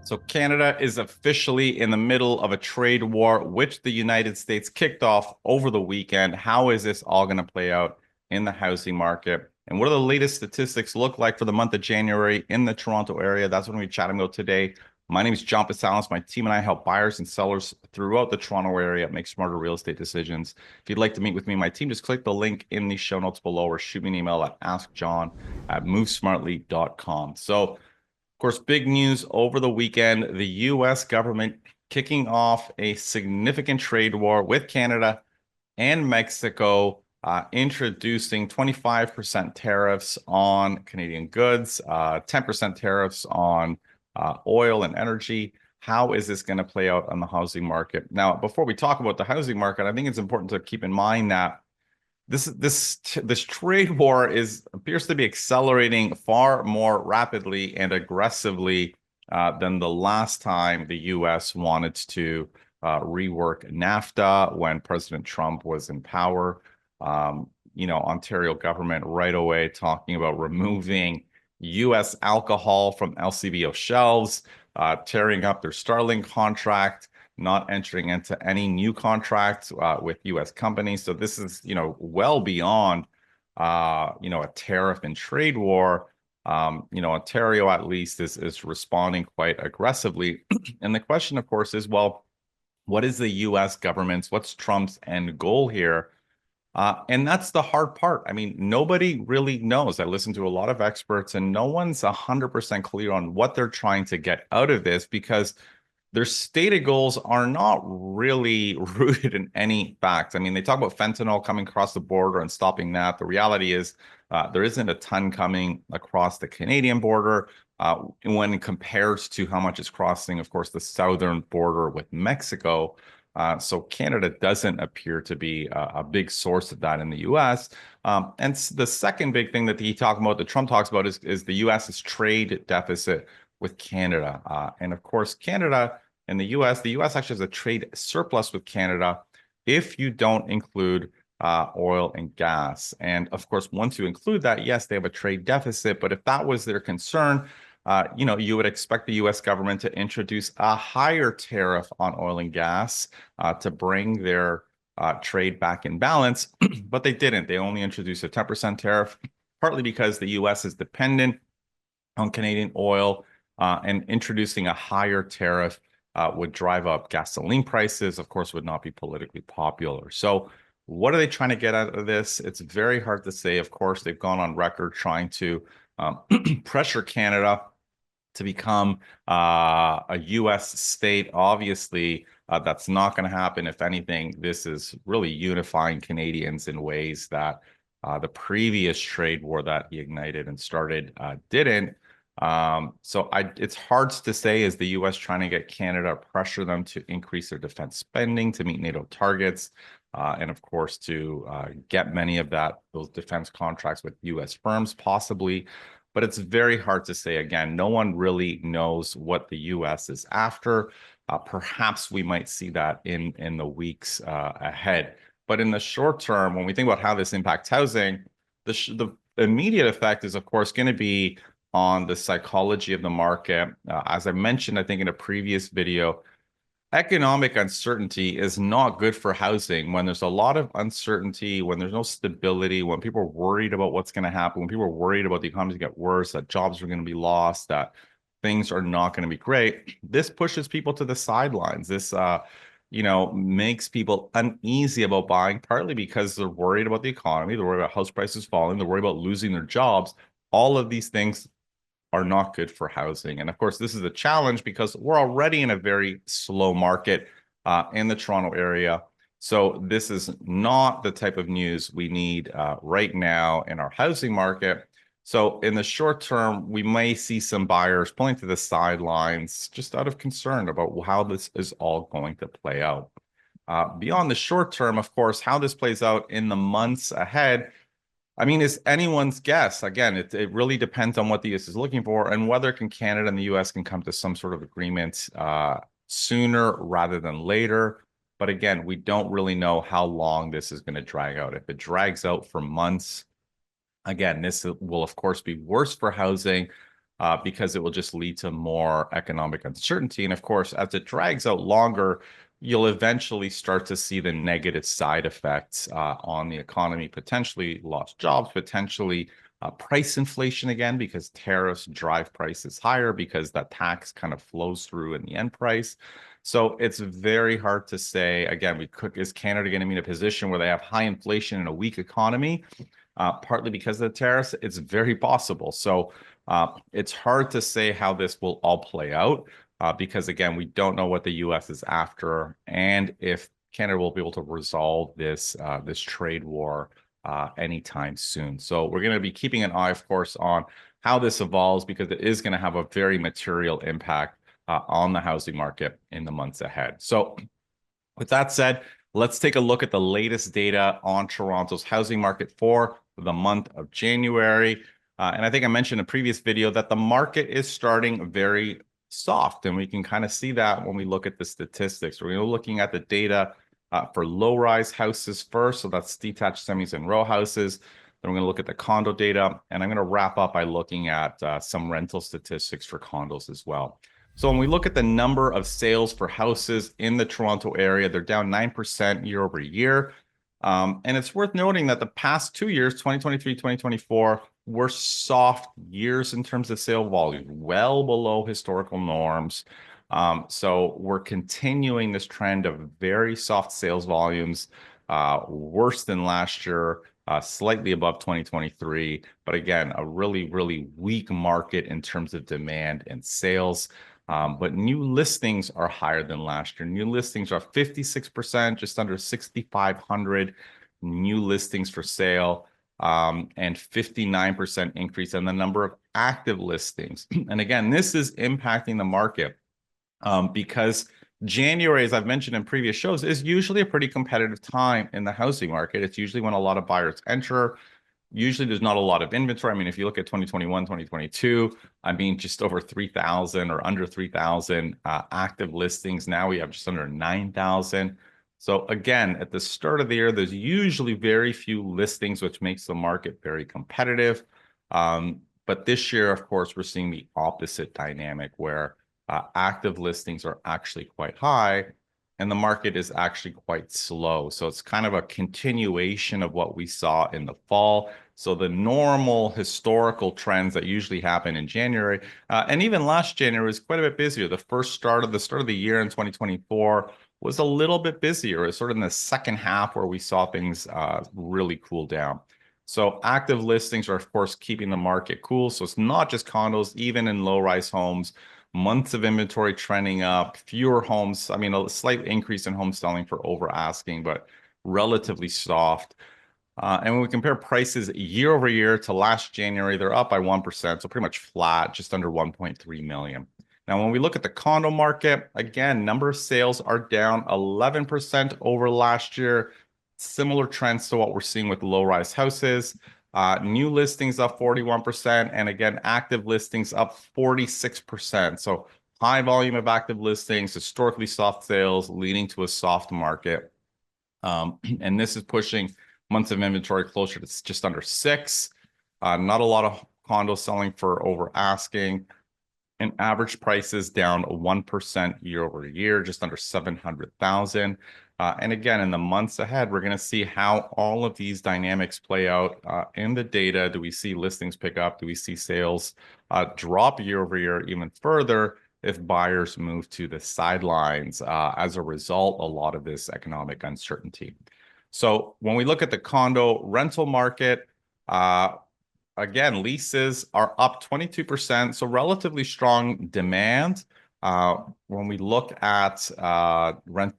So Canada is officially in the middle of a trade war, which the United States kicked off over the weekend. How is this all going to play out in the housing market? And what do the latest statistics look like for the month of January in the Toronto area? That's what we're chatting about today. My name is John Pasalis. My team and I help buyers and sellers throughout the Toronto area make smarter real estate decisions. If you'd like to meet with me and my team, just click the link in the show notes below or shoot me an email at askjohn@movesmartly.com. So, course, big news over the weekend, the US government kicking off a significant trade war with Canada and Mexico, introducing 25% tariffs on Canadian goods, 10% tariffs on oil and energy. How is this going to play out on the housing market? Now, before we talk about the housing market, I think it's important to keep in mind that this trade war appears to be accelerating far more rapidly and aggressively than the last time the U.S. wanted to rework NAFTA when President Trump was in power. Ontario government right away talking about removing U.S. alcohol from LCBO shelves, tearing up their Starlink contract, not entering into any new contracts with U.S. companies. So this is, well beyond, a tariff and trade war. Ontario at least is responding quite aggressively. And the question, of course, is, well, what is the U.S. what's Trump's end goal here? And that's the hard part. I mean, nobody really knows. I listen to a lot of experts, and no one's 100% clear on what they're trying to get out of this because their stated goals are not really rooted in any facts. I mean, they talk about fentanyl coming across the border and stopping that. The reality is there isn't a ton coming across the Canadian border when compared to how much is crossing, of course, the southern border with Mexico. So Canada doesn't appear to be a big source of that in the U.S. And the second big thing that Trump talks about is the U.S.'s trade deficit with Canada. And of course, Canada and the U.S. actually has a trade surplus with Canada if you don't include oil and gas. And of course, once you include that, yes, they have a trade deficit. But if that was their concern, you would expect the U.S. government to introduce a higher tariff on oil and gas to bring their trade back in balance. But they didn't. They only introduced a 10% tariff, partly because the U.S. is dependent on Canadian oil, and introducing a higher tariff would drive up gasoline prices, of course, would not be politically popular. So what are they trying to get out of this? It's very hard to say. Of course, they've gone on record trying to pressure Canada to become a U.S. state. Obviously, that's not going to happen. If anything, this is really unifying Canadians in ways that the previous trade war that he ignited and started didn't. It's hard to say, is the U.S. trying to get Canada, pressure them to increase their defense spending to meet NATO targets, and of course to get many of those defense contracts with U.S. firms, possibly. But it's very hard to say. Again, no one really knows what the U.S. is after. Perhaps we might see that in the weeks ahead. But in the short term, when we think about how this impacts housing, the immediate effect is, of course, going to be on the psychology of the market. As I mentioned, I think in a previous video, economic uncertainty is not good for housing. When there's a lot of uncertainty, when there's no stability, when people are worried about what's going to happen, when people are worried about the economy to get worse, that jobs are going to be lost, that things are not going to be great, this pushes people to the sidelines. This makes people uneasy about buying, partly because they're worried about the economy, they're worried about house prices falling, they're worried about losing their jobs. All of these things are not good for housing. And of course, this is a challenge because we're already in a very slow market in the Toronto area. So this is not the type of news we need right now in our housing market. So in the short term, we may see some buyers pulling to the sidelines just out of concern about how this is all going to play out. Beyond the short term, of course, how this plays out in the months ahead, I mean, it's anyone's guess. Again, it really depends on what the US is looking for and whether Canada and the US can come to some sort of agreement sooner rather than later. But again, we don't really know how long this is going to drag out. If it drags out for months, again, this will, of course, be worse for housing. because it will just lead to more economic uncertainty. And of course, as it drags out longer, you'll eventually start to see the negative side effects on the economy, potentially lost jobs, potentially price inflation again, because tariffs drive prices higher because that tax kind of flows through in the end price. So it's very hard to say. Again, is Canada going to be in a position where they have high inflation and a weak economy? Partly because of the tariffs, it's very possible. So it's hard to say how this will all play out because, again, we don't know what the U.S. is after and if Canada will be able to resolve this trade war anytime soon. So we're going to be keeping an eye, of course, on how this evolves because it is going to have a very material impact on the housing market in the months ahead. So with that said, let's take a look at the latest data on Toronto's housing market for the month of January. And I think I mentioned in a previous video that the market is starting very soft, and we can kind of see that when we look at the statistics. We're looking at the data for low-rise houses first, so that's detached semis and row houses. Then we're going to look at the condo data, and I'm going to wrap up by looking at some rental statistics for condos as well. So when we look at the number of sales for houses in the Toronto area, they're down 9% year over year. And it's worth noting that the past 2 years, 2023, 2024, were soft years in terms of sale volume, well below historical norms. So we're continuing this trend of very soft sales volumes, worse than last year, slightly above 2023. But again, a really, really weak market in terms of demand and sales. But new listings are higher than last year. New listings are 56%, just under 6,500 new listings for sale, and 59% increase in the number of active listings. And again, this is impacting the market because January, as I've mentioned in previous shows, is usually a pretty competitive time in the housing market. It's usually when a lot of buyers enter. Usually there's not a lot of inventory. I mean, if you look at 2021, 2022, I mean, just over 3,000 or under 3,000 active listings. Now we have just under 9,000. So again, at the start of the year, there's usually very few listings, which makes the market very competitive. But this year, of course, we're seeing the opposite dynamic where active listings are actually quite high and the market is actually quite slow. So it's kind of a continuation of what we saw in the fall. So the normal historical trends that usually happen in January, and even last January was quite a bit busier. The start of the year in 2024 was a little bit busier. It was sort of in the second half where we saw things really cool down. So active listings are, of course, keeping the market cool. So it's not just condos, even in low-rise homes. Months of inventory trending up, fewer homes. I mean, a slight increase in home selling for over asking, but relatively soft. And when we compare prices year over year to last January, they're up by 1%, so pretty much flat, just under 1.3 million. Now, when we look at the condo market, again, number of sales are down 11% over last year. Similar trends to what we're seeing with low-rise houses. New listings up 41%, and again, active listings up 46%. So high volume of active listings, historically soft sales, leading to a soft market. And this is pushing months of inventory closer to just under 6. Not a lot of condos selling for over asking. And average prices down 1% year over year, just under 700,000. And again, in the months ahead, we're going to see how all of these dynamics play out in the data. Do we see listings pick up? Do we see sales drop year over year even further if buyers move to the sidelines as a result a lot of this economic uncertainty? So when we look at the condo rental market, again, leases are up 22%, so relatively strong demand. When we look at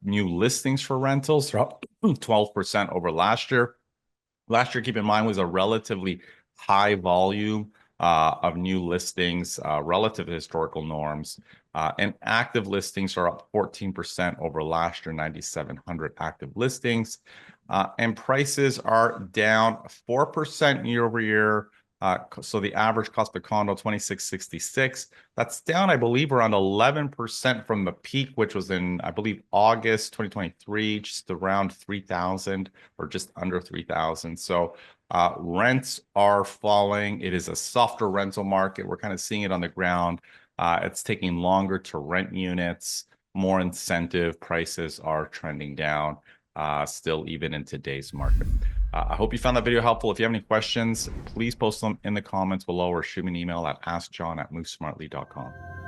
new listings for rentals, they're up 12% over last year. Last year, keep in mind, was a relatively high volume of new listings relative to historical norms. And active listings are up 14% over last year, 9,700 active listings. And prices are down 4% year over year. So the average cost per condo, $2,666. That's down, I believe, around 11% from the peak, which was in, I believe, August 2023, just around 3,000 or just under 3,000. So Rents are falling. It is a softer rental market. We're kind of seeing it on the ground. It's taking longer to rent units, more incentive. Prices are trending down still, even in today's market. I hope you found that video helpful. If you have any questions, please post them in the comments below or shoot me an email at askjohn@movesmartly.com.